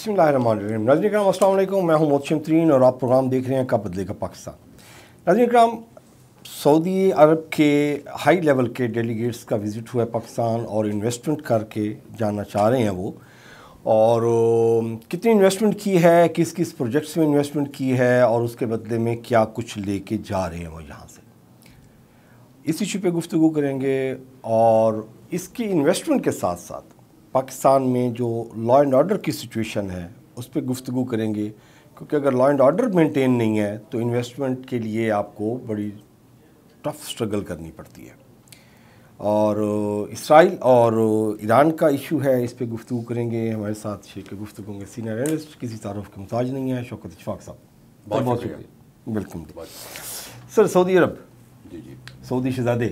बिस्मिल्लाहिर्रहमानिर्रहीम। नाज़रीन किराम अस्सलाम वालेकुम, मैं हूं मोहसिन तरीन और आप प्रोग्राम देख रहे हैं कब बदलेगा पाकिस्तान। नाज़रीन किराम, सऊदी अरब के हाई लेवल के डेलीगेट्स का विज़िट हुआ है पाकिस्तान और इन्वेस्टमेंट करके जाना चाह रहे हैं वो, और कितनी इन्वेस्टमेंट की है, किस किस प्रोजेक्ट्स में इन्वेस्टमेंट की है और उसके बदले में क्या कुछ लेके जा रहे हैं वो यहाँ से, इस इशू पे गुफ्तगू करेंगे। और इसकी इन्वेस्टमेंट के साथ साथ पाकिस्तान में जो लॉ एंड ऑर्डर की सिचुएशन है उस पर गुफ्तगू करेंगे, क्योंकि अगर लॉ एंड ऑर्डर मेंटेन नहीं है तो इन्वेस्टमेंट के लिए आपको बड़ी टफ स्ट्रगल करनी पड़ती है। और इसराइल और ईरान का इशू है, इस पे गुफ्तगू करेंगे। हमारे साथ शेख गुफ्तगू के सीनियर एनालिस्ट, किसी तारुफ के मुताज नहीं है, शौकत इशफाक साहब, बहुत शुक्रिया। Welcome sir. सऊदी अरब, जी सऊदी शहजादे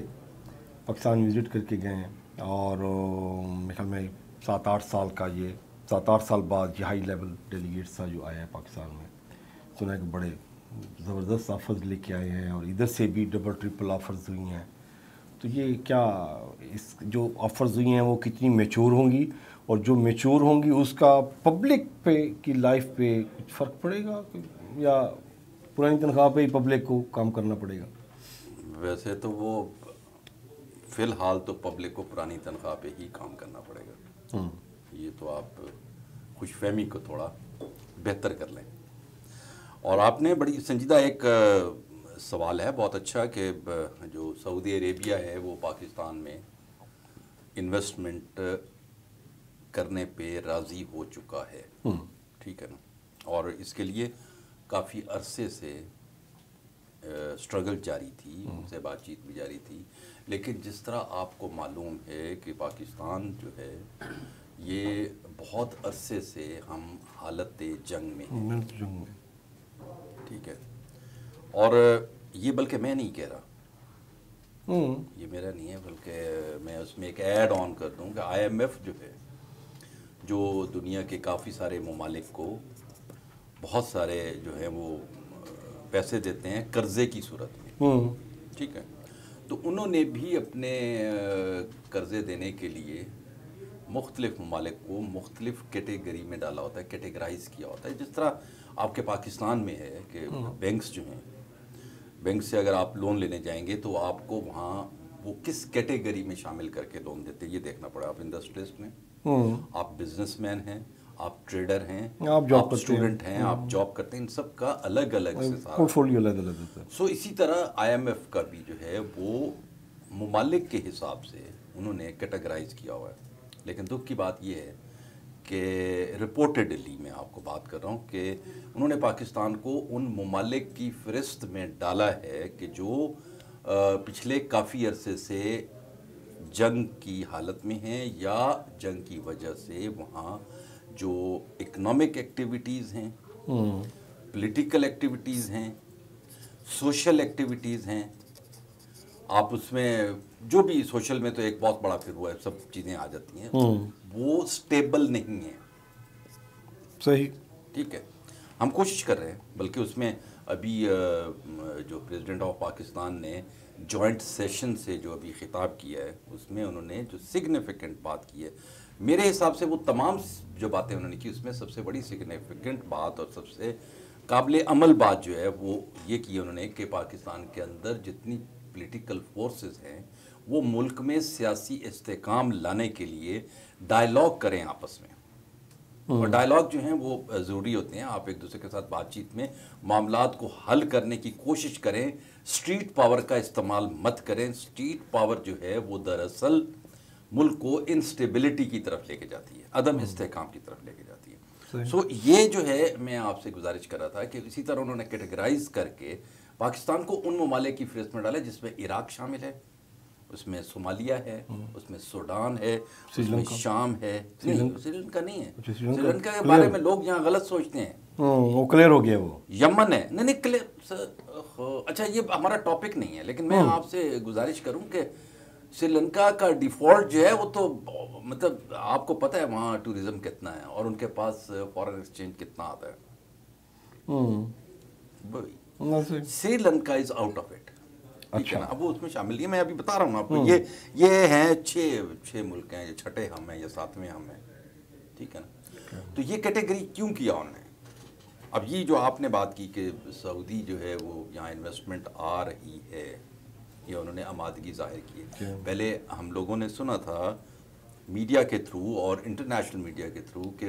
पाकिस्तान विज़िट करके गए हैं और मेरे ख्याल में 7-8 साल का, ये 7-8 साल बाद ये हाई लेवल डेलीगेट्स था जो आया है पाकिस्तान में। सुना है कि बड़े ज़बरदस्त ऑफर्स लेके आए हैं और इधर से भी डबल ट्रिपल ऑफर्स हुई हैं। तो ये क्या, इस जो ऑफर्स हुई हैं वो कितनी मैच्योर होंगी, और जो मैच्योर होंगी उसका पब्लिक पे की लाइफ पे कुछ फ़र्क पड़ेगा, या पुरानी तनख्वाह पे ही पब्लिक को काम करना पड़ेगा? वैसे तो वो फ़िलहाल तो पब्लिक को पुरानी तनख्वाह पे ही काम करना पड़ेगा। ये तो आप खुशफहमी को थोड़ा बेहतर कर लें। और आपने बड़ी संजीदा एक सवाल है, बहुत अच्छा, कि जो सऊदी अरेबिया है वो पाकिस्तान में इन्वेस्टमेंट करने पे राज़ी हो चुका है, ठीक है ना। और इसके लिए काफ़ी अरसे से स्ट्रगल जारी थी, उनसे बातचीत भी जारी थी। लेकिन जिस तरह आपको मालूम है कि पाकिस्तान जो है ये बहुत अरसे से हम हालत जंग में हैं, ठीक है। और ये बल्कि मैं नहीं कह रहा, ये मेरा नहीं है, बल्कि मैं उसमें एक ऐड ऑन कर दूं कि IMF जो है, जो दुनिया के काफ़ी सारे ममालिक को बहुत सारे जो है वो पैसे देते हैं कर्ज़े की सूरत में, ठीक है। तो उन्होंने भी अपने कर्ज़े देने के लिए मुख्तलिफ ममालिक को मुख्तलिफ कैटेगरी में डाला होता है, कैटेगराइज किया होता है। जिस तरह आपके पाकिस्तान में है कि बैंक्स जो हैं, बैंक से अगर आप लोन लेने जाएंगे तो आपको वहाँ वो किस कैटेगरी में शामिल करके लोन देते हैं ये देखना पड़ेगा। आप इंडस्ट्रियलिस्ट हैं, आप बिजनेसमैन हैं, आप ट्रेडर हैं, आप स्टूडेंट हैं, आप जॉब करते हैं, इन सब का अलग अलग से पोर्टफोलियो अलग अलग होता है। सो इसी तरह IMF का भी जो है वो ममालिक के हिसाब से उन्होंने कैटेगराइज किया हुआ है। लेकिन दुख की बात यह है कि रिपोर्टेडली मैं आपको बात कर रहा हूँ कि उन्होंने पाकिस्तान को उन ममालिक की फहरिस्त में डाला है कि जो पिछले काफ़ी अरसे से जंग की हालत में हैं, या जंग की वजह से वहाँ जो इकोनॉमिक एक्टिविटीज़ हैं, पॉलिटिकल एक्टिविटीज़ हैं, सोशल एक्टिविटीज़ हैं, आप उसमें जो भी सोशल में तो एक बहुत बड़ा फिर हुआ है, सब चीज़ें आ जाती हैं, वो स्टेबल नहीं है। सही, ठीक है। हम कोशिश कर रहे हैं, बल्कि उसमें अभी जो प्रेसिडेंट ऑफ पाकिस्तान ने जॉइंट सेशन से जो अभी खिताब किया है उसमें उन्होंने जो सिग्निफिकेंट बात की है, मेरे हिसाब से वो तमाम जो बातें उन्होंने की उसमें सबसे बड़ी सिग्निफिकेंट बात और सबसे काबिल अमल बात जो है वो ये की उन्होंने कि पाकिस्तान के अंदर जितनी पॉलिटिकल फोर्सेस हैं वो मुल्क में सियासी इस्तेकाम लाने के लिए डायलॉग करें आपस में। और डायलॉग जो हैं वो ज़रूरी होते हैं। आप एक दूसरे के साथ बातचीत में मामलात को हल करने की कोशिश करें, स्ट्रीट पावर का इस्तेमाल मत करें। स्ट्रीट पावर जो है वो दरअसल मुल्क को इंस्टेबिलिटी की तरफ लेके जाती है, अदम इस्तेकाम की तरफ लेके जाती है। सो ये जो है मैं आपसे गुजारिश कर रहा था कि इसी तरह उन्होंने कैटेगराइज करके पाकिस्तान को उन ममालिक की फहरिस्त में डाला जिसमें इराक शामिल है, उसमें सोमालिया है, उसमें सूडान है, उसमें शाम है। श्रीलंका नहीं है, श्रीलंका के बारे में लोग यहाँ गलत सोचते हैं, वो क्लियर हो गया। वो यमन है, नहीं क्लियर। अच्छा ये हमारा टॉपिक नहीं है, लेकिन मैं आपसे गुजारिश करूं कि श्रीलंका का डिफॉल्ट जो है वो तो मतलब आपको पता है वहाँ टूरिज्म कितना है और उनके पास फॉरेन एक्सचेंज कितना आता है। Sri Lanka is out of it, ठीक है ना। अब वो उसमें शामिल नहीं है, मैं अभी बता रहा हूँ आपको। ये हैं छः मुल्क हैं, ये छठे हम हैं या सातवें हम हैं, ठीक है ना। तो ये कैटेगरी क्यों किया उन्होंने? अब ये जो आपने बात की कि सऊदी जो है वो यहाँ इन्वेस्टमेंट आ रही है, ये उन्होंने आमादगी जाहिर की है। पहले हम लोगों ने सुना था मीडिया के थ्रू और इंटरनेशनल मीडिया के थ्रू कि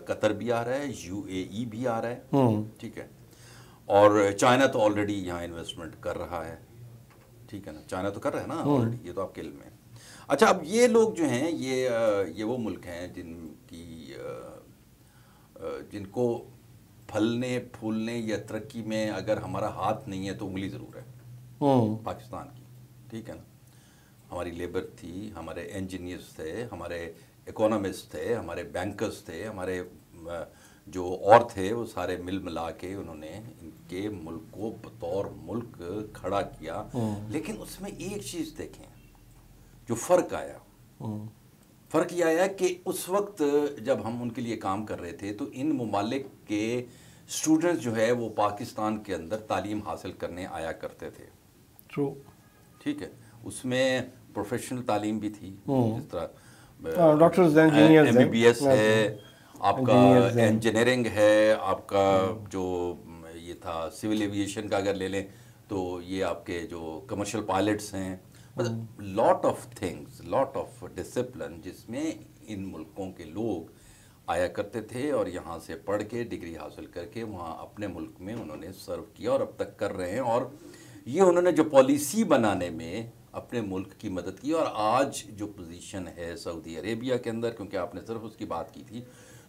कतर भी आ रहा है, यूएई भी आ रहा है, ठीक है, और चाइना तो ऑलरेडी यहाँ इन्वेस्टमेंट कर रहा है, ठीक है ना, चाइना तो कर रहा है ना ऑलरेडी, ये तो आपके इल्म में। अच्छा, अब ये लोग जो हैं ये वो मुल्क हैं जिनको फलने फूलने या तरक्की में अगर हमारा हाथ नहीं है तो उंगली ज़रूर है, पाकिस्तान की, ठीक है ना। हमारी लेबर थी, हमारे इंजीनियर्स थे, हमारे इकोनॉमिस्ट थे, हमारे बैंकर्स थे, हमारे जो और थे वो सारे मिल मिला के उन्होंने इनके मुल्क को बतौर मुल्क खड़ा किया। लेकिन उसमें एक चीज़ देखें जो फ़र्क आया, फ़र्क ये आया कि उस वक्त जब हम उनके लिए काम कर रहे थे तो इन ममालिक के स्टूडेंट्स जो है वो पाकिस्तान के अंदर तालीम हासिल करने आया करते थे। ट्रू, ठीक है, उसमें प्रोफेशनल तालीम भी थी, जिस तरह डॉक्टर्स, इंजीनियर्स, MBBS है, आपका इंजीनियरिंग है, आपका जो ये था सिविल एविएशन का अगर ले लें तो ये आपके जो कमर्शियल पायलट्स हैं, मतलब lot of things, lot of discipline जिसमें इन मुल्कों के लोग आया करते थे और यहाँ से पढ़ के डिग्री हासिल करके वहाँ अपने मुल्क में उन्होंने सर्व किया और अब तक कर रहे हैं। और ये उन्होंने जो पॉलिसी बनाने में अपने मुल्क की मदद की, और आज जो पोजीशन है सऊदी अरेबिया के अंदर, क्योंकि आपने सिर्फ उसकी बात की थी,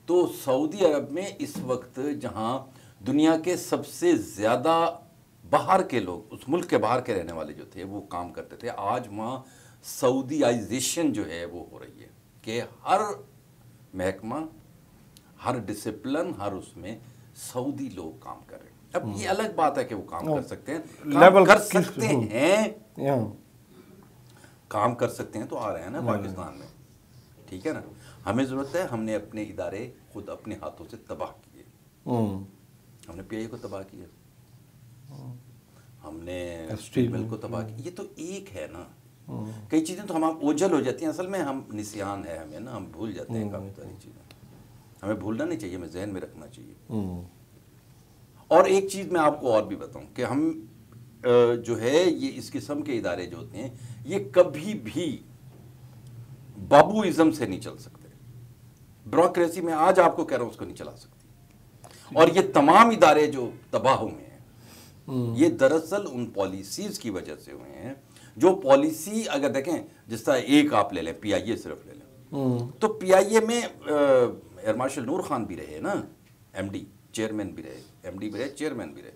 तो सऊदी अरब में इस वक्त जहाँ दुनिया के सबसे ज़्यादा बाहर के लोग, उस मुल्क के बाहर के रहने वाले जो थे वो काम करते थे, आज वहाँ सऊदीआइजेशन जो है वो हो रही है कि हर महकमा, हर डिसिप्लिन, हर उसमें सऊदी लोग काम कर रहे हैं। अब ये अलग बात है कि वो काम कर सकते हैं, काम कर सकते हैं, काम कर सकते हैं तो आ रहे हैं ना पाकिस्तान में, ठीक है ना। हमें ज़रूरत है, हमने अपने इदारे खुद अपने हाथों से तबाह किए, हमने PI को तबाह किया, हमने स्टील मिल को तबाह किया, ये तो एक है ना। कई चीज़ें तो हम ओझल हो जाती हैं, असल में हम निसियान है हमें ना, हम भूल जाते हैं काफ़ी सारी चीज़ें, हमें भूलना नहीं चाहिए, हमें जहन में रखना चाहिए। और एक चीज़ मैं आपको और भी बताऊं कि हम जो है ये इस किस्म के इदारे जो होते हैं ये कभी भी बाबूइज़म से नहीं चल सकते, ब्यूरोक्रेसी में आज आपको कह रहा हूं उसको नहीं चला सकती। और ये तमाम इदारे जो तबाह हुए हैं ये दरअसल उन पॉलिसीज़ की वजह से हुए हैं, जो पॉलिसी अगर देखें, जिस तरह एक आप ले लें PIA, सिर्फ ले लें तो PIA में एयर मार्शल नूर खान भी रहे ना, MD चेयरमैन भी रहे, MD भी रहे, चेयरमैन भी रहे,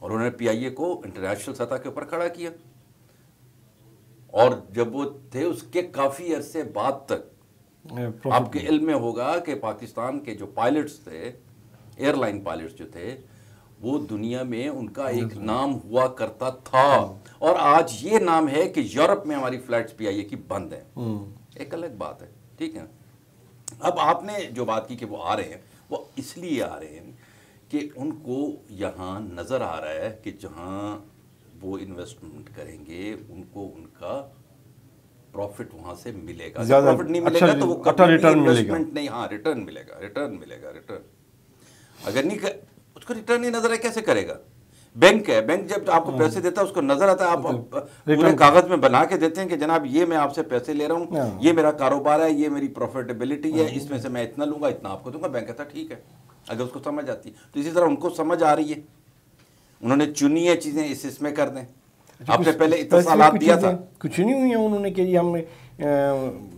और उन्होंने PIA को इंटरनेशनल सतह के ऊपर खड़ा किया। और जब वो थे उसके काफ़ी अरसे बाद तक आपके इल्म में होगा कि पाकिस्तान के जो पायलट्स थे, एयरलाइन पायलट्स जो थे, वो दुनिया में उनका एक नाम हुआ करता था, और आज ये नाम है कि यूरोप में हमारी फ्लाइट्स PIA की बंद हैं। एक अलग बात है, ठीक है। अब आपने जो बात की कि वो आ रहे हैं, वो इसलिए आ रहे हैं कि उनको यहाँ नज़र आ रहा है कि जहाँ वो इन्वेस्टमेंट करेंगे उनको उनका प्रॉफिट वहाँ से मिलेगा। प्रॉफिट नहीं मिलेगा तो वो कभी इन्वेस्टमेंट नहीं, हाँ रिटर्न मिलेगा, रिटर्न मिलेगा, रिटर्न अगर नहीं उसको रिटर्न नहीं नजर आए कैसे करेगा। बैंक है, बैंक जब आपको पैसे देता है उसको नजर आता है, आप पूरे कागज में बना के देते हैं कि जनाब ये मैं आपसे पैसे ले रहा हूँ, ये मेरा कारोबार है, ये मेरी प्रॉफिटेबिलिटी है, इसमें से मैं इतना लूंगा, इतना आपको दूंगा। बैंक कहता ठीक है, अगर उसको समझ आती है। तो इसी तरह उनको समझ आ रही है, उन्होंने चुनी है चीजें इसमें कर दें। आपने पहले इतना सालात दिया था, कुछ नहीं हुई है उन्होंने कि हम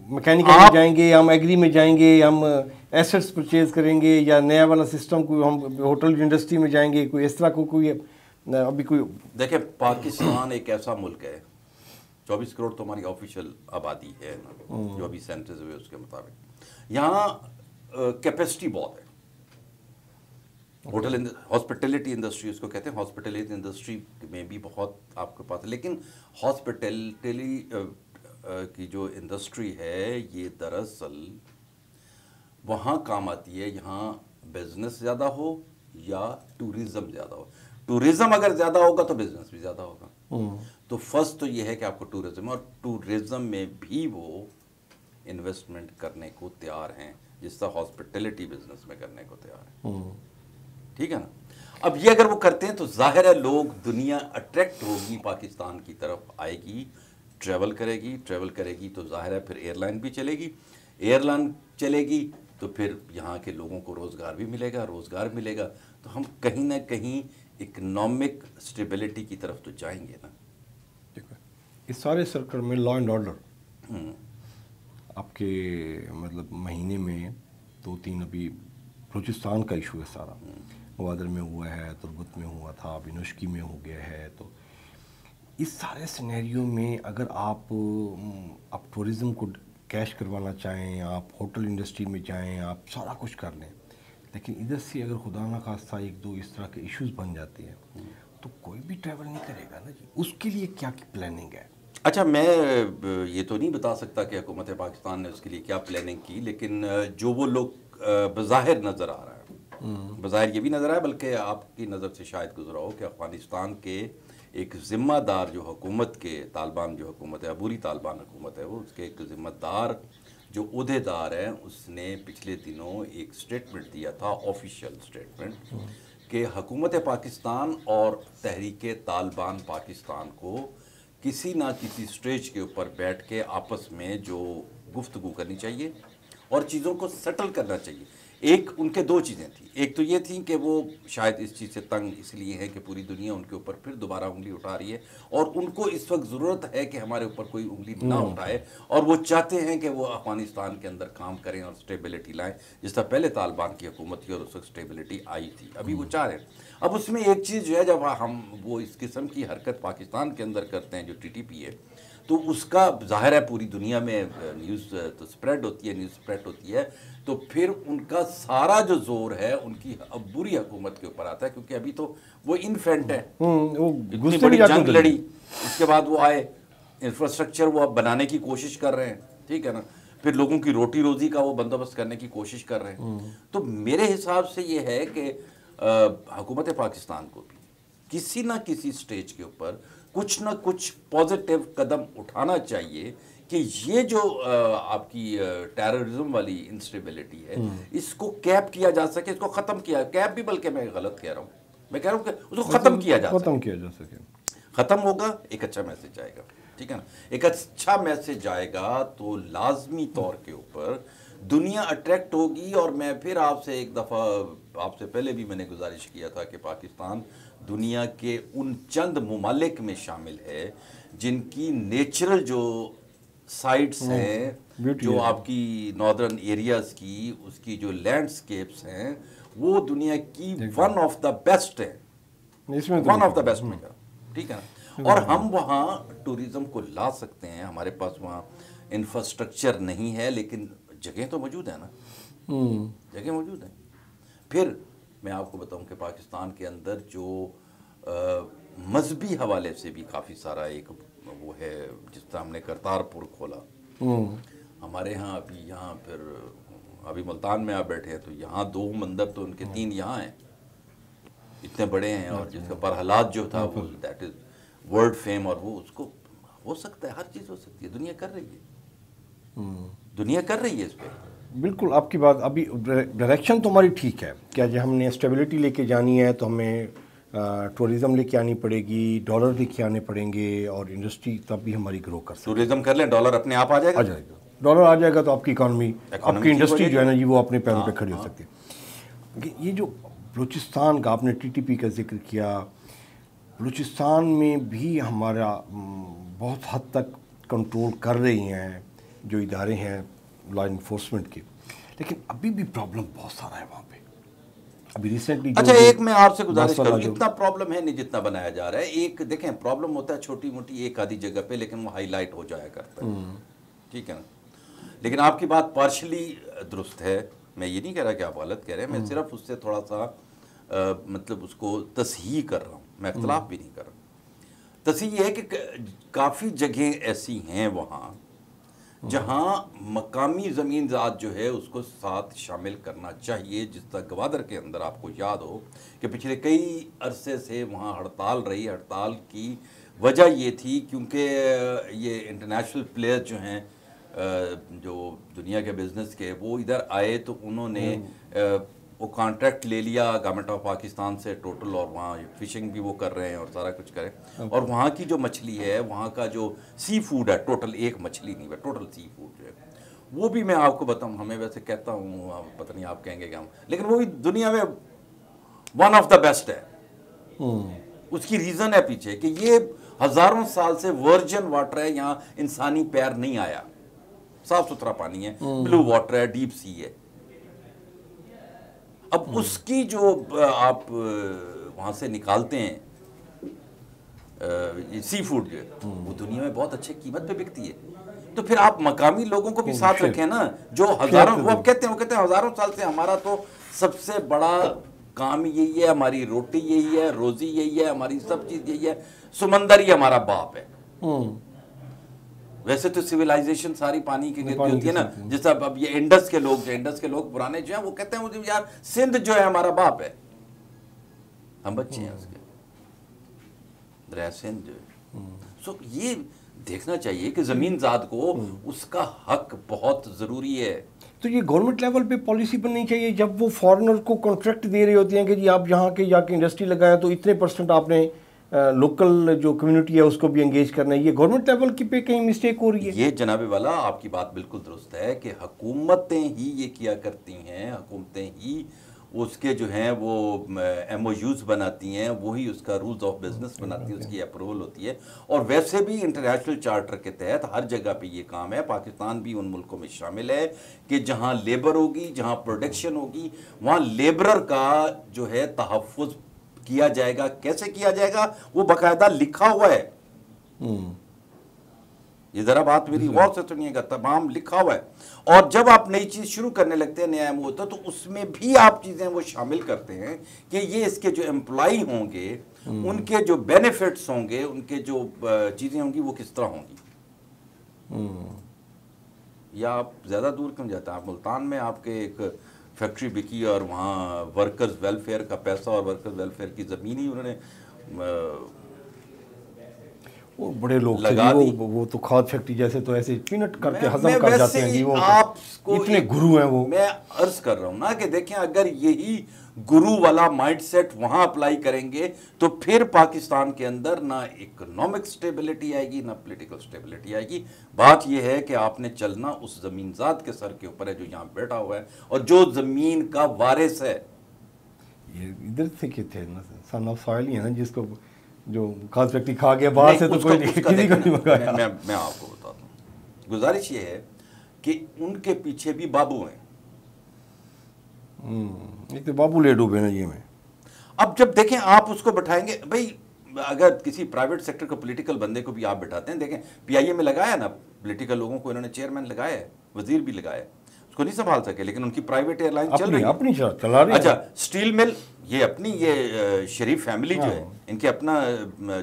मैकेनिकल में जाएंगे, हम एग्री में जाएंगे, हम एसेट्स परचेज करेंगे, या नया वाला सिस्टम को हम होटल इंडस्ट्री में जाएंगे, कोई इस तरह को कोई अभी कोई। देखिए पाकिस्तान एक ऐसा मुल्क है, 24 करोड़ तो हमारी ऑफिशियल आबादी है ना, जो अभी सेंसस हुए उसके मुताबिक। यहाँ कैपेसिटी बहुत है, होटल हॉस्पिटैलिटी इंडस्ट्री उसको कहते हैं, हॉस्पिटैलिटी इंडस्ट्री में भी बहुत आपके पास है। लेकिन हॉस्पिटैलिटी की जो इंडस्ट्री है ये दरअसल वहाँ काम आती है, यहाँ बिजनेस ज़्यादा हो या टूरिज़्म ज़्यादा हो। टूरिज़्म अगर ज़्यादा होगा तो बिजनेस भी ज़्यादा होगा। तो फर्स्ट तो ये है कि आपको टूरिज़्म, और टूरिज़्म में भी वो इन्वेस्टमेंट करने को तैयार हैं जिस तरह हॉस्पिटलिटी बिजनेस में करने को तैयार है। ठीक है ना। अब ये अगर वो करते हैं तो जाहिर है लोग, दुनिया अट्रैक्ट होगी, पाकिस्तान की तरफ आएगी, ट्रैवल करेगी तो जाहिर है फिर एयरलाइन भी चलेगी, एयरलाइन चलेगी तो फिर यहाँ के लोगों को रोज़गार मिलेगा, तो हम कहीं ना कहीं इकोनॉमिक स्टेबिलिटी की तरफ तो जाएंगे ना। देखो इस सारे सर्कल में लॉ एंड ऑर्डर आपके मतलब महीने में 2-3 अभी बलूचिस्तान का इशू है सारा, गवादर में हुआ है, तुर्बत में हुआ था, अभी नुश्की में हो गया है। तो इस सारे सिनेरियो में अगर आप टूरिज़्म को कैश करवाना चाहें, आप होटल इंडस्ट्री में जाएं, आप सारा कुछ कर लें, लेकिन इधर से अगर खुदा ना खास्ता 1-2 इस तरह के इश्यूज बन जाते हैं तो कोई भी ट्रैवल नहीं करेगा ना जी। उसके लिए क्या प्लानिंग है? अच्छा, मैं ये तो नहीं बता सकता कि हुकूमत पाकिस्तान ने उसके लिए क्या प्लानिंग की, लेकिन जो वो लोग बज़ाहिर नज़र आ रहा है, बज़ाहिर ये भी नज़र आया, बल्कि आपकी नज़र से शायद गुजरा हो कि अफ़गानिस्तान के एक ज़िम्मेदार जो हुकूमत के तालिबान जो हुकूमत है, अबूरी तालिबान हुकूमत है, वो उसके एक ज़िम्मेदार जो उहदेदार हैं, उसने पिछले दिनों एक स्टेटमेंट दिया था, ऑफिशियल स्टेटमेंट, कि हुकूमत पाकिस्तान और तहरीक तालिबान पाकिस्तान को किसी ना किसी स्टेज के ऊपर बैठ के आपस में जो गुफ्तगू करनी चाहिए और चीज़ों को सेटल करना चाहिए। एक उनके 2 चीज़ें थी, एक तो ये थी कि वो शायद इस चीज़ से तंग इसलिए है कि पूरी दुनिया उनके ऊपर फिर दोबारा उंगली उठा रही है और उनको इस वक्त ज़रूरत है कि हमारे ऊपर कोई उंगली ना उठाए, और वो चाहते हैं कि वो अफ़गानिस्तान के अंदर काम करें और स्टेबिलिटी लाएं, जिस तरह पहले तालिबान की हुकूमत थी और उस वक्त स्टेबिलिटी आई थी, अभी वो चाह रहे हैं। अब उसमें एक चीज़ जो है, जब हम वो इस किस्म की हरकत पाकिस्तान के अंदर करते हैं जो TTP है, तो उसका ज़ाहिर है पूरी दुनिया में न्यूज़ तो स्प्रेड होती है, तो फिर उनका सारा जो जोर है उनकी बुरी हुकूमत के ऊपर आता है, क्योंकि अभी तो वो इन्फेंट है, इतनी बड़ी जंग लड़ी, उसके बाद वो आए, इंफ्रास्ट्रक्चर वो अब बनाने की कोशिश कर रहे हैं, ठीक है ना, फिर लोगों की रोटी रोजी का वो बंदोबस्त करने की कोशिश कर रहे हैं। तो मेरे हिसाब से ये है कि हुकूमत पाकिस्तान को भी किसी ना किसी स्टेज के ऊपर कुछ ना कुछ पॉजिटिव कदम उठाना चाहिए कि ये जो आपकी टेररिज्म वाली इंस्टेबिलिटी है, इसको कैप किया जा सके, इसको ख़त्म किया, कैप भी बल्कि मैं गलत कह रहा हूँ, मैं कह रहा हूँ कि उसको ख़त्म किया जा सके। ख़त्म होगा, एक अच्छा मैसेज आएगा, ठीक है ना, एक अच्छा मैसेज आएगा तो लाजमी तौर के ऊपर दुनिया अट्रैक्ट होगी। और मैं फिर आपसे एक दफ़ा, आपसे पहले भी मैंने गुजारिश किया था कि पाकिस्तान दुनिया के उन चंद ममालिक में शामिल है जिनकी नेचुरल जो साइट्स हैं, जो आपकी नॉर्दर्न एरियाज़ की उसकी जो लैंडस्केप्स हैं, वो दुनिया की वन ऑफ द बेस्ट है, वन ऑफ द बेस्ट में, ठीक है ना। और हम वहाँ टूरिज़्म को ला सकते हैं, हमारे पास वहाँ इंफ्रास्ट्रक्चर नहीं है लेकिन जगह तो मौजूद है ना, जगह मौजूद है। फिर मैं आपको बताऊं कि पाकिस्तान के अंदर जो मजहबी हवाले से भी काफ़ी सारा एक वो है, जिस तरह हमने करतारपुर खोला, हमारे यहाँ अभी यहाँ फिर अभी मुल्तान में आप बैठे हैं तो यहाँ 2 मंदिर तो उनके 3 यहाँ हैं, इतने बड़े हैं, और जिसका बरहलात जो था वो दैट इज़ वर्ल्ड फेम, और वो उसको हो सकता है, हर चीज़ हो सकती है, दुनिया कर रही है, दुनिया कर रही है इस पर। बिल्कुल आपकी बात, अभी डायरेक्शन तो हमारी ठीक है, क्या जो हमने स्टेबिलिटी लेके जानी है तो हमें टूरिज़्म लेके आनी पड़ेगी, डॉलर लेके आने पड़ेंगे, और इंडस्ट्री तब भी हमारी ग्रो कर सकती है। टूरिज़्म कर लें, डॉलर अपने आप आ जाएगा, डॉलर आ जाएगा तो आपकी इकॉनमी, आपकी इंडस्ट्री जो है ना जी, वो अपने पैरों पे खड़ी हो सकती है। ये जो बलूचिस्तान का आपने TTP का जिक्र किया, बलूचिस्तान में भी हमारा बहुत हद तक कंट्रोल कर रही हैं जो इदारे हैं लॉ इन्फोर्समेंट के, लेकिन अभी भी प्रॉब्लम बहुत सारा है वहाँ पे। अभी रिसेंटली अच्छा, एक मैं आपसे गुजारिश करूँ, इतना प्रॉब्लम है नहीं जितना बनाया जा रहा है। एक देखें, प्रॉब्लम होता है छोटी मोटी एक आधी जगह पे, लेकिन वो हाईलाइट हो जाया करता है, ठीक है ना। लेकिन आपकी बात पार्शली दुरुस्त है, मैं ये नहीं कह रहा कि आप गलत कह रहे हैं, मैं सिर्फ उससे थोड़ा सा मतलब उसको तसहीह कर रहा हूँ, मैं इख्तलाफ भी नहीं कर रहा। तसहीह है कि काफ़ी जगह ऐसी हैं वहाँ जहाँ मकामी ज़मीन ज़ात जो है उसको साथ शामिल करना चाहिए। जिस तरह गवादर के अंदर आपको याद हो कि पिछले कई अरसे से वहाँ हड़ताल रही, हड़ताल की वजह ये थी क्योंकि ये इंटरनेशनल प्लेयर जो हैं जो दुनिया के बिजनेस के, वो इधर आए तो उन्होंने वो कॉन्ट्रैक्ट ले लिया गवर्नमेंट ऑफ पाकिस्तान से टोटल, और वहाँ फिशिंग भी वो कर रहे हैं और सारा कुछ करें। और वहाँ की जो मछली है, वहाँ का जो सी फूड है, टोटल एक मछली नहीं है, टोटल सी फूड जो है, वो भी मैं आपको बताऊँ, हमें वैसे कहता हूँ, पता नहीं आप कहेंगे क्या, लेकिन वो भी दुनिया में वन ऑफ द बेस्ट है। उसकी रीज़न है पीछे कि ये हज़ारों साल से वर्जिन वाटर है, यहाँ इंसानी पैर नहीं आया, साफ सुथरा पानी है, ब्लू वाटर है, डीप सी है। अब उसकी जो आप वहाँ से निकालते हैं सी फूड जो है, वो दुनिया में बहुत अच्छे कीमत पे बिकती है। तो फिर आप मकामी लोगों को भी साथ रखें ना, जो हजारों, वो कहते हैं हजारों साल से हमारा तो सबसे बड़ा काम यही है, हमारी रोटी यही है, रोजी यही है, हमारी सब चीज यही है, समंदर ही हमारा बाप है। वैसे तो सिविलाइजेशन सारी पानी की गिरती होती है ना, जैसा अब ये इंडस के लोग पुराने जो हैं, वो कहते हैं यार सिंध जो है हमारा बाप है, हम बच्चे हैं उसके, दरिया सिंध जो है। सो ये देखना चाहिए कि जमीन ज़ात को उसका हक बहुत ज़रूरी है। तो ये गवर्नमेंट लेवल पे पॉलिसी बननी चाहिए, जब वो फॉरेनर को कॉन्ट्रैक्ट दे रहे होते हैं कि जी आप यहाँ के जाके इंडस्ट्री लगाएं तो इतने % आपने लोकल जो कम्युनिटी है उसको भी एंगेज करना है। ये गवर्नमेंट लेवल की पे कहीं मिस्टेक हो रही है? ये जनाबे वाला आपकी बात बिल्कुल दुरुस्त है कि हुकूमतें ही ये किया करती हैं, हुकूमतें ही उसके जो हैं वो MOUs बनाती हैं, वही उसका रूल्स ऑफ बिजनेस बनाती है, उसकी अप्रूवल होती है। और वैसे भी इंटरनेशनल चार्टर के तहत हर जगह पे ये काम है। पाकिस्तान भी उन मुल्कों में शामिल है कि जहाँ लेबर होगी, जहाँ प्रोडक्शन होगी, वहाँ लेबरर का जो है तहफ़्फ़ुज़ किया जाएगा। कैसे किया जाएगा वो बाकायदा लिखा हुआ है। ये जरा बात मेरी गौर से सुनिएगा, तमाम लिखा हुआ है। और जब आप नई चीज शुरू करने लगते हैं, नया होता है, तो उसमें भी आप चीजें वो शामिल करते हैं कि ये इसके जो एम्प्लॉय होंगे, उनके जो बेनिफिट्स होंगे, उनके जो चीजें होंगी वो किस तरह होंगी। या आप ज्यादा दूर क्यों जाते हैं? आप मुल्तान में आपके एक फैक्ट्री बिकी और वहाँ वर्कर्स वेलफेयर का पैसा और वर्कर्स वेलफेयर की ज़मीन ही उन्होंने वो बड़े लोग लगा दी। वो तो खाद फैक्ट्री जैसे तो ऐसे पीनट करके हजम कर जाते हैं जी, वो आपको इतने गुरु हैं वो। मैं अर्ज कर रहा हूँ ना कि देखें, अगर यही गुरु वाला माइंडसेट वहाँ अप्लाई करेंगे तो फिर पाकिस्तान के अंदर ना इकोनॉमिक स्टेबिलिटी आएगी, ना पॉलिटिकल स्टेबिलिटी आएगी। बात यह है कि आपने चलना उस ज़मीन ज़ात के सर के ऊपर है जो यहाँ बैठा हुआ है और जो ज़मीन का वारिस है। ये इधर से के थे ना, सन ऑफ सॉइल ही है ना, जिसको जो खास व्यक्ति खा गया बाहर से, तो कोई किसी को नहीं मंगाया। मैं आपको बताता हूँ, गुजारिश ये है कि उनके पीछे भी बाबू हैं। एक तो बाबू ले डूबे ना ये में। अब जब देखें आप उसको बैठाएंगे, भाई अगर किसी प्राइवेट सेक्टर को पॉलिटिकल बंदे को भी आप बैठाते हैं, देखें PIA में लगाया ना पॉलिटिकल लोगों को, इन्होंने चेयरमैन लगाया है, वजीर भी लगाया है, उसको नहीं संभाल सके, लेकिन उनकी प्राइवेट एयरलाइन चल रही है, अपनी चला रही है। अच्छा, स्टील मिल, ये अपनी, ये शरीफ फैमिली जो है, इनके अपना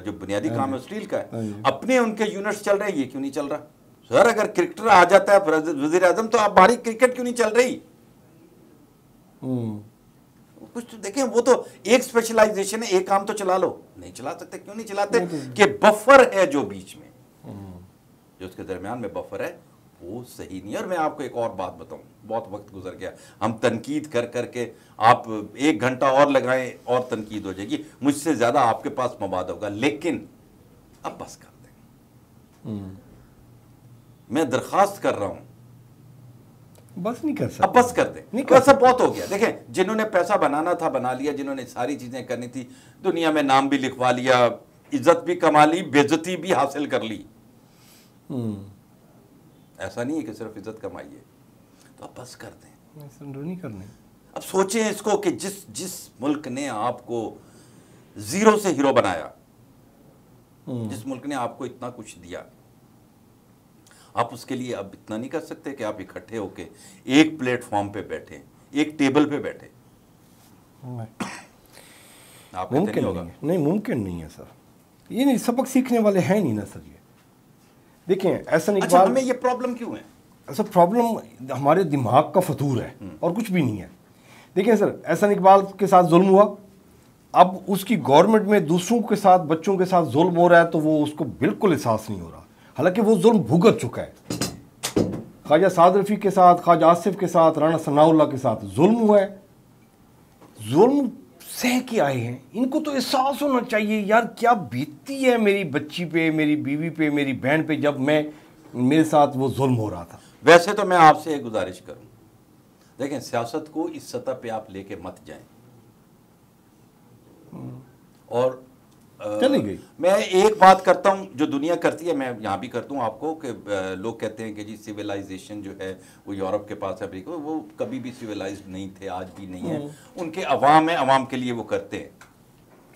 जो बुनियादी काम है स्टील का है, अपने उनके यूनिट्स चल रहे हैं, ये क्यों नहीं चल रहा? सर अगर क्रिकेटर आ जाता है वजीर आजम, तो आप बाहरी क्रिकेट क्यों नहीं चल रही? कुछ तो देखें, वो तो एक स्पेशलाइजेशन है, एक काम तो चला लो। नहीं चला सकते, क्यों नहीं चलाते? कि बफर है जो बीच में, जो उसके दरमियान में बफर है, वो सही नहीं है। और मैं आपको एक और बात बताऊं, बहुत वक्त गुजर गया, हम तनकीद कर करके आप 1 घंटा और लगाएं और तनकीद हो जाएगी, मुझसे ज्यादा आपके पास मवाद होगा, लेकिन अब बस कर दें। मैं दरखास्त कर रहा हूं, बस नहीं कर सकते, अब बस कर दें, ऐसा बहुत हो गया। देखें, जिन्होंने पैसा बनाना था बना लिया, जिन्होंने सारी चीजें करनी थी, दुनिया में नाम भी लिखवा लिया, इज्जत भी कमा ली, बेइज्जती भी हासिल कर ली। ऐसा नहीं है कि सिर्फ इज्जत कमाई है, तो अब बस कर दें, नहीं करने। अब सोचें इसको कि जिस मुल्क ने आपको जीरो से हीरो बनाया, जिस मुल्क ने आपको इतना कुछ दिया, आप उसके लिए अब इतना नहीं कर सकते कि आप इकट्ठे होके एक प्लेटफॉर्म पे बैठे, एक टेबल पे बैठे? मुमकिन नहीं, मुमकिन नहीं है सर। ये नहीं, सबक सीखने वाले हैं नहीं ना सर ये। देखें एहसन इकबाल, अच्छा, हमें ये प्रॉब्लम क्यों है? ऐसा प्रॉब्लम हमारे दिमाग का फतूर है और कुछ भी नहीं है। देखिए सर, एहसन इकबाल के साथ जुल्म हुआ, अब उसकी गवर्नमेंट में दूसरों के साथ, बच्चों के साथ जुल्म हो रहा है, तो वो उसको बिल्कुल एहसास नहीं हो रहा, हालांकि वो जुल्म भुगत चुका है। ख्वाजा साद रफ़ी के साथ, ख्वाजा आसिफ के साथ, राणा सनाउल्लाह के साथ जुल्म हुआ है, जुल्म सह के आए हैं। इनको तो एहसास होना चाहिए यार क्या बीतती है मेरी बच्ची पे, मेरी बीवी पे, मेरी बहन पे, जब मेरे साथ वो जुल्म हो रहा था। वैसे तो मैं आपसे एक गुजारिश करूं, देखें सियासत को इस सतह पे आप लेके मत जाएं। और चली गई। मैं एक बात करता हूं जो दुनिया करती है, मैं यहां भी करता हूं आपको कि लोग कहते हैं कि जी सिविलाइजेशन जो है वो यूरोप के पास है, अफ्रीका, वो कभी भी सिविलाइज्ड नहीं थे, आज भी नहीं है। उनके अवाम है, अवाम के लिए वो करते हैं।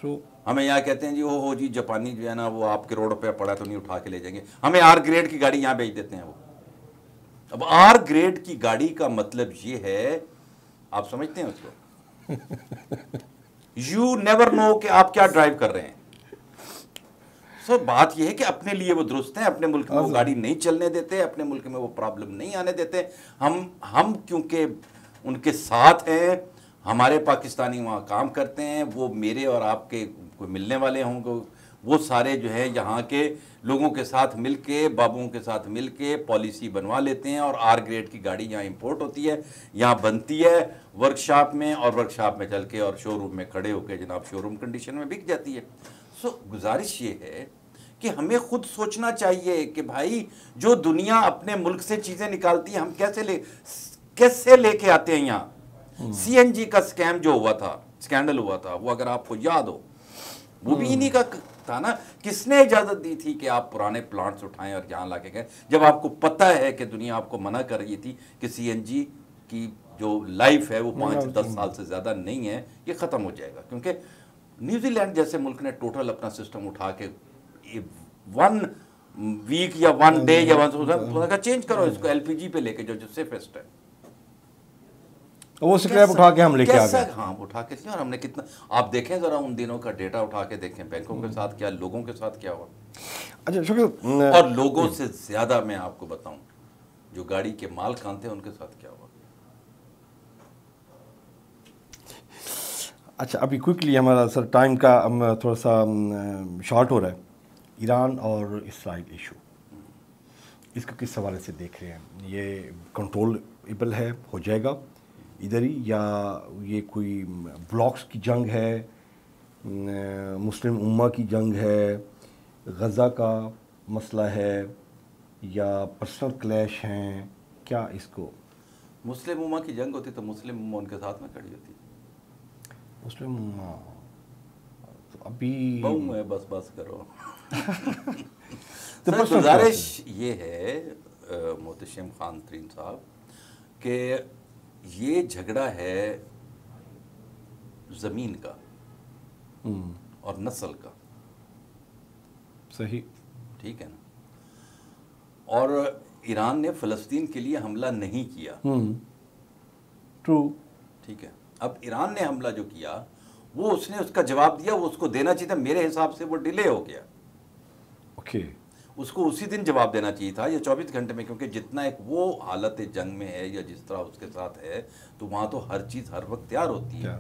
तो हमें यहाँ कहते हैं जी हो जी जापानी जो है ना वो आपके रोड पे पड़ा तो नहीं उठा के ले जाएंगे, हमें आर ग्रेड की गाड़ी यहाँ भेज देते हैं वो। अब आर ग्रेड की गाड़ी का मतलब ये है, आप समझते हैं उसको? यू नेवर नो कि आप क्या ड्राइव कर रहे हैं। सो बात यह है कि अपने लिए वो दुरुस्त हैं, अपने मुल्क में वो गाड़ी नहीं चलने देते, अपने मुल्क में वो प्रॉब्लम नहीं आने देते। हम क्योंकि उनके साथ हैं, हमारे पाकिस्तानी वहाँ काम करते हैं, वो मेरे और आपके कोई मिलने वाले होंगे, वो सारे जो है यहाँ के लोगों के साथ मिलके, बाबुओं के साथ मिलके पॉलिसी बनवा लेते हैं और आर ग्रेड की गाड़ी यहाँ इंपोर्ट होती है, यहाँ बनती है वर्कशॉप में, और वर्कशॉप में चल के और शोरूम में खड़े होकर जनाब शोरूम कंडीशन में बिक जाती है। सो गुजारिश ये है कि हमें खुद सोचना चाहिए कि भाई जो दुनिया अपने मुल्क से चीज़ें निकालती है, हम कैसे लेके आते हैं यहाँ। सीएनजी का स्कैम जो हुआ था, स्कैंडल हुआ था, वो अगर आपको याद हो, वो भी इन्हीं का था ना। किसने इजाजत दी थी कि आप पुराने प्लांट्स उठाएं और यहाँ लाके गए, जब आपको पता है कि दुनिया आपको मना कर रही थी कि सीएनजी की जो लाइफ है वो 5-10 साल से ज़्यादा नहीं है, ये ख़त्म हो जाएगा। क्योंकि न्यूजीलैंड जैसे मुल्क ने टोटल अपना सिस्टम उठा के 1 वीक या 1 डे या 1 चेंज करो, इसको एलपीजी पे लेके जो सेफेस्ट है, वो स्क्रैप उठा के हम लेके आ गए। हाँ उठा के, और हमने कितना, आप देखें जरा उन दिनों का डेटा उठा के देखें, बैंकों के साथ क्या, लोगों के साथ क्या हुआ। अच्छा शुक्र। और लोगों से ज्यादा मैं आपको बताऊं जो गाड़ी के मालकान थे उनके साथ क्या हुआ। अच्छा अभी क्विकली हमारा सर टाइम का थोड़ा सा शॉर्ट हो रहा है। ईरान और इसराइल इशू, इसको किस हवाले से देख रहे हैं? ये कंट्रोलेबल है, हो जाएगा इधर ही, या ये कोई ब्लॉक्स की जंग है, मुस्लिम उम्मा की जंग है, गज़ा का मसला है, या पर्सनल क्लैश हैं? क्या इसको मुस्लिम उम्मा की जंग होती तो मुस्लिम उम्मा उनके साथ में खड़ी होती। मुस्लिम उम्मा तो अभी बहू है, बस करो। तो सर गुजारिश ये है मोहतशिम खान तरीन साहब कि ये झगड़ा है ज़मीन का और नस्ल का, सही, ठीक है ना। और ईरान ने फ़लस्तीन के लिए हमला नहीं किया, ट्रू, ठीक है। अब ईरान ने हमला जो किया वो उसने उसका जवाब दिया, वो उसको देना चाहिए था। मेरे हिसाब से वो डिले हो गया, ओके, उसको उसी दिन जवाब देना चाहिए था या 24 घंटे में, क्योंकि जितना एक वो हालत जंग में है या जिस तरह उसके साथ है तो वहाँ तो हर चीज़ हर वक्त तैयार होती है।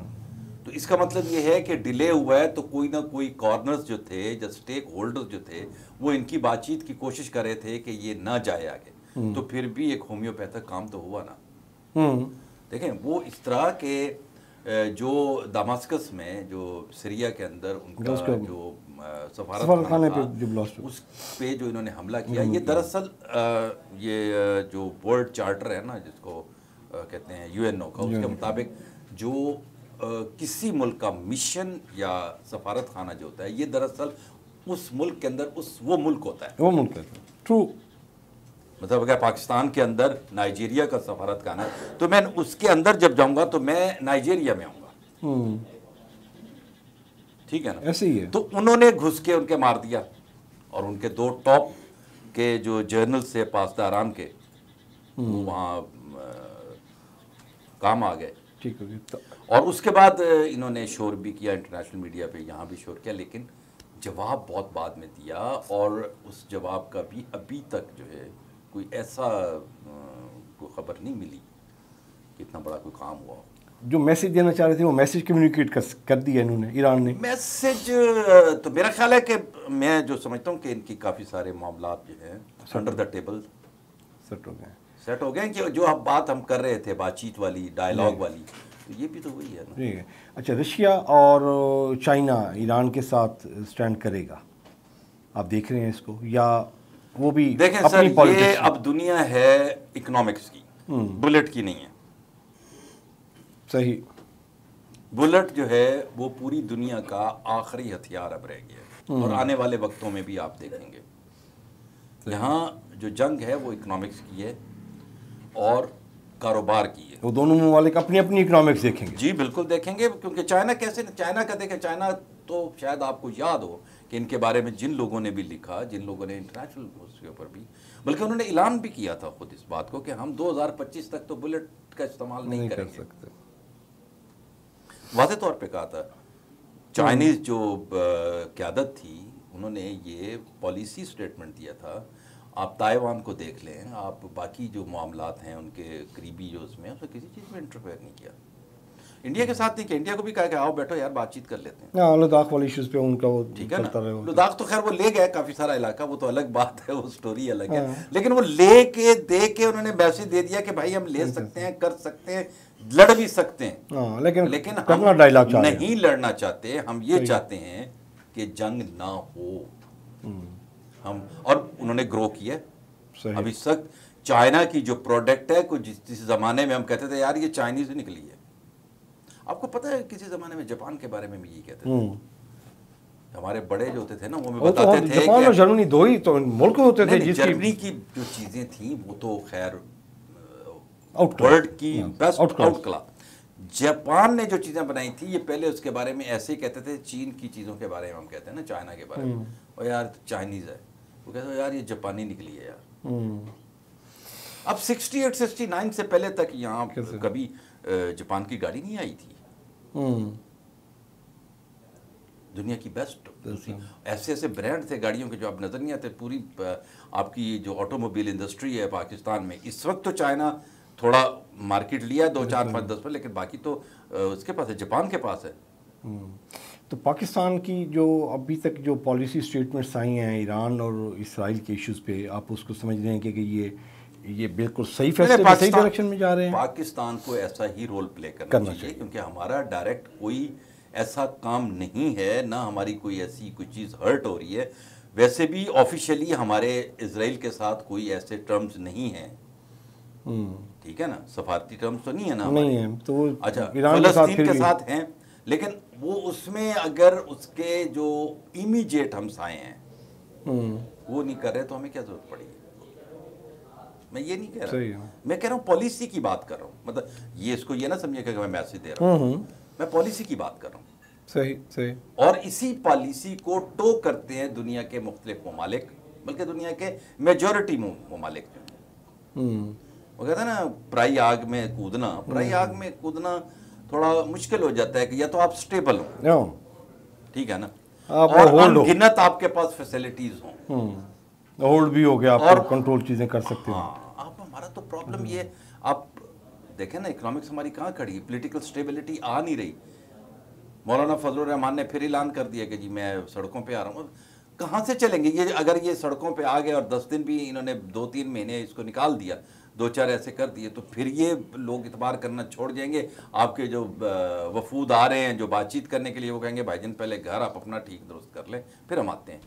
तो इसका मतलब ये है कि डिले हुआ है तो कोई ना कोई कॉर्नर्स जो थे, जो स्टेक होल्डर्स जो थे, वो इनकी बातचीत की कोशिश कर रहे थे कि ये ना जाए आगे। तो फिर भी एक होम्योपैथिक काम तो हुआ ना। देखें वो इस तरह के जो दमास्कस में, जो सीरिया के अंदर उनका जो सफारतखाना था, उस पे जो इन्होंने हमला किया, ये दरअसल ये जो वर्ल्ड चार्टर है ना, जिसको कहते हैं यूएनओ का, उसके मुताबिक जो किसी मुल्क का मिशन या सफारतखाना जो होता है, ये दरअसल उस मुल्क के अंदर वो मुल्क होता है, वो मुल्क है। ट्रू, मतलब अगर पाकिस्तान के अंदर नाइजीरिया का सफारतखाना है तो मैं उसके अंदर जब जाऊंगा तो मैं नाइजीरिया में आऊंगा, ठीक है ना। ऐसे ही है। तो उन्होंने घुस के उनके मार दिया और उनके 2 टॉप के जो जर्नल से पासदारान के वो वहाँ काम आ गए, ठीक है। तो और उसके बाद इन्होंने शोर भी किया इंटरनेशनल मीडिया पे, यहाँ भी शोर किया, लेकिन जवाब बहुत बाद में दिया। और उस जवाब का भी अभी तक जो है कोई ऐसा कोई खबर नहीं मिली कि इतना बड़ा कोई काम हुआ। जो मैसेज देना चाह रहे थे वो मैसेज कम्युनिकेट कर दिया इन्होंने, ईरान ने। मैसेज तो मेरा ख्याल है कि मैं जो समझता हूँ कि इनकी काफ़ी सारे मामला जो हैं अंडर द टेबल सेट हो गए कि जो अब बात हम कर रहे थे, बातचीत वाली, डायलॉग वाली, तो ये भी तो वही है ना। ठीक है। अच्छा, रशिया और चाइना ईरान के साथ स्टैंड करेगा, आप देख रहे हैं इसको, या वो भी देखें अपनी सर, ये पॉलिटिक्स? अब दुनिया है इकोनॉमिक्स की, बुलेट की नहीं है। सही। बुलेट जो है वो पूरी दुनिया का आखिरी हथियार अब रह गया है, और आने वाले वक्तों में भी आप देखेंगे यहाँ जो जंग है वो इकोनॉमिक्स की है और कारोबार की है। वो दोनों ममालिक अपनी अपनी इकोनॉमिक्स देखेंगे। जी बिल्कुल देखेंगे, क्योंकि चाइना कैसे, चाइना का देखें, चाइना तो शायद आपको याद हो कि इनके बारे में जिन लोगों ने भी लिखा, जिन लोगों ने इंटरनेशनल उसके ऊपर भी, बल्कि उन्होंने ऐलान भी किया था खुद इस बात को कि हम 2025 तक तो बुलेट का इस्तेमाल नहीं कर सकते। वाज़े तौर पे कहा था। चाइनीज़ जो क़यादत थी उन्होंने ये पॉलिसी स्टेटमेंट दिया था, आप ताइवान को देख लें, आप बाकी जो मामलात हैं उनके करीबी जो उसमें किसी चीज़ में इंटरफेयर नहीं किया। इंडिया के साथ नहीं किया, इंडिया को भी कहा कि आओ बैठो यार बातचीत कर लेते हैं। हाँ, लद्दाख वाले इश्यूज़ पे उनका वो ठीक है ना, लद्दाख तो खैर वो ले गए काफ़ी सारा इलाका, वो तो अलग बात है, वो स्टोरी अलग है, लेकिन वो ले के दे के उन्होंने मैसेज दे दिया कि भाई हम ले सकते हैं, कर सकते हैं, लड़ भी सकते हैं, लेकिन हम डायलॉग नहीं लड़ना चाहते। हम ये चाहते हैं कि जंग ना हो हम, और उन्होंने ग्रो किया। अभी तक चाइना की जो प्रोडक्ट है, कुछ जिस जमाने में हम कहते थे यार ये चाइनीज निकली है, आपको पता है किसी जमाने में जापान के बारे में भी यही कहते थे। हमारे बड़े जो होते थे ना वो हमें बताते थे जापान और जर्मनी दो ही तो मुल्क होते थे। जर्मनी की जो चीजें थी वो तो खैर वर्ल्ड की बेस्ट आउट क्लास। जापान ने जो चीजें बनाई थी ये पहले उसके बारे में ऐसे ही कहते थे, चीन की चीजों के बारे में हम कहते हैं ना, चाइना के बारे में, और यार चाइनीज है, वो कहते हैं यार ये जापानी निकली है यार। अब 68-69 से पहले तक यहाँ कभी जापान की गाड़ी नहीं आई थी। दुनिया की बेस्ट ऐसे ऐसे ब्रांड थे गाड़ियों के जो अब नजर नहीं आते। पूरी आपकी जो ऑटोमोबाइल इंडस्ट्री है पाकिस्तान में इस वक्त, तो चाइना थोड़ा मार्केट लिया 2, 4, 5, 10 पर, लेकिन बाकी तो उसके पास है, जापान के पास है। तो पाकिस्तान की जो अभी तक जो पॉलिसी स्टेटमेंट्स आई हैं ईरान और इसराइल के इश्यूज़ पे, आप उसको समझ रहे हैं कि ये बिल्कुल सही फैसले, सही डायरेक्शन में जा रहे हैं? पाकिस्तान को ऐसा ही रोल प्ले करना चाहिए, क्योंकि हमारा डायरेक्ट कोई ऐसा काम नहीं है, ना हमारी कोई ऐसी कोई चीज़ हर्ट हो रही है। वैसे भी ऑफिशियली हमारे इजराइल के साथ कोई ऐसे टर्म्स नहीं हैं, ठीक है ना, सफारती टर्म्स तो नहीं है ना, नहीं है तो अच्छा फ़लस्तीन के साथ हैं, लेकिन वो उसमें अगर उसके जो इमीडिएट हमसाए हैं वो नहीं कर रहे तो हमें क्या जरूरत पड़ी। मैं ये नहीं कह रहा, मैं कह रहा हूँ पॉलिसी की बात कर रहा हूँ, मतलब ये इसको ये ना समझिएगा कि मैं मैसेज दे रहा हूँ, मैं पॉलिसी की बात कर रहा हूँ। सही सही। और इसी पॉलिसी को टो करते हैं दुनिया के मुख्तलिफ ममालिक, बल्कि दुनिया के मेजॉरिटी ममालिक जो वो कहते हैं ना प्राई आग में कूदना, प्राई आग में कूदना थोड़ा मुश्किल हो जाता है कि या तो आप स्टेबल हो, ठीक है ना, और अनगिनत आपके पास फैसिलिटीज हों, होल्ड भी हो गया, आप कंट्रोल चीजें कर सकते हो। आप हमारा तो प्रॉब्लम ये, आप देखें ना इकोनॉमिक्स हमारी कहाँ खड़ी है, पॉलिटिकल स्टेबिलिटी आ नहीं रही। मौलाना फजलुर रहमान ने फिर ऐलान कर दिया कि जी मैं सड़कों पे आ रहा हूँ, कहाँ से चलेंगे ये? अगर ये सड़कों पे आ गए और 10 दिन भी इन्होंने 2-3 महीने इसको निकाल दिया, 2-4 ऐसे कर दिए, तो फिर ये लोग इतबार करना छोड़ जाएंगे। आपके जो वफूद आ रहे हैं जो बातचीत करने के लिए, वो कहेंगे भाईजान पहले घर आप अपना ठीक दुरुस्त कर लें, फिर हम आते हैं।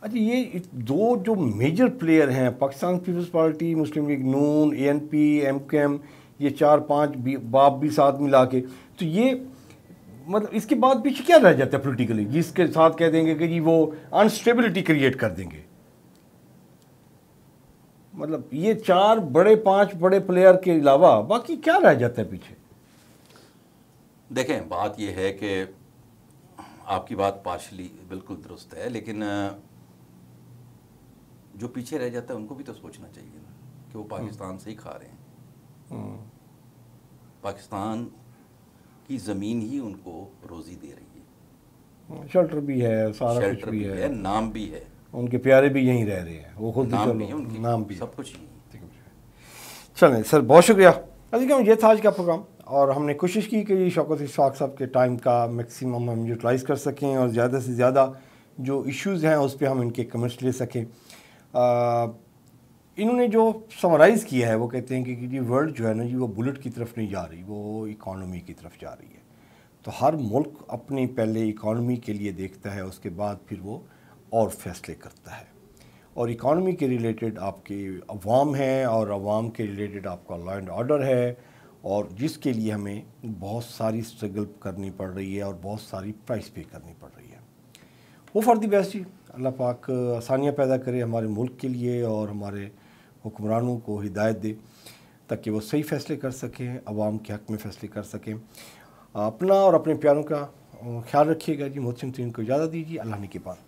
अच्छा, ये दो जो मेजर प्लेयर हैं, पाकिस्तान पीपल्स पार्टी, मुस्लिम लीग नून, ANP, MKM, ये 4-5 बाप भी साथ मिला के, तो ये मतलब इसके बाद पीछे क्या रह जाता है पॉलिटिकली, जिसके साथ कह देंगे कि जी वो अनस्टेबिलिटी क्रिएट कर देंगे? मतलब ये 4-5 बड़े प्लेयर के अलावा बाकी क्या रह जाता है पीछे? देखें, बात ये है कि आपकी बात पार्शली बिल्कुल दुरुस्त है, लेकिन जो पीछे रह जाता है उनको भी तो सोचना चाहिए ना कि वो पाकिस्तान से ही खा रहे हैं। पाकिस्तान की ज़मीन ही उनको रोज़ी दे रही है, शेल्टर भी है, सारा कुछ भी है, नाम भी है, उनके प्यारे भी यहीं रह रहे हैं, वो खुद नाम भी है, नाम भी, सब कुछ ही। चलें सर, बहुत शुक्रिया। अजीज़, ये था आज का प्रोग्राम, और हमने कोशिश की कि शौकत इशफाक साहब के टाइम का मैक्सिमम हम यूटिलाइज़ कर सकें और ज़्यादा से ज़्यादा जो इश्यूज़ हैं उस पर हम इनके कमेंट्स ले सकें। इन्होंने जो समराइज़ किया है वो कहते हैं कि जी वर्ल्ड जो है ना जी वो बुलेट की तरफ नहीं जा रही, वो इकॉनमी की तरफ जा रही है। तो हर मुल्क अपनी पहले इकॉनमी के लिए देखता है, उसके बाद फिर वो और फैसले करता है। और इकॉनमी के रिलेटेड आपके अवाम हैं और अवाम के रिलेटेड आपका लॉ एंड ऑर्डर है, और जिसके लिए हमें बहुत सारी स्ट्रगल करनी पड़ रही है और बहुत सारी प्राइस पे करनी पड़ रही है। वो फॉर दी बेस्ट जी, अल्लाह पाक आसानियाँ पैदा करे हमारे मुल्क के लिए और हमारे हुक्मरानों को हिदायत दे ताकि वो सही फ़ैसले कर सकें, अवाम के हक़ में फ़ैसले कर सकें। अपना और अपने प्यारों का ख्याल रखिएगा जी। मोहसिन तरीन को इजाज़त दीजिए। अल्लाह ने के पास।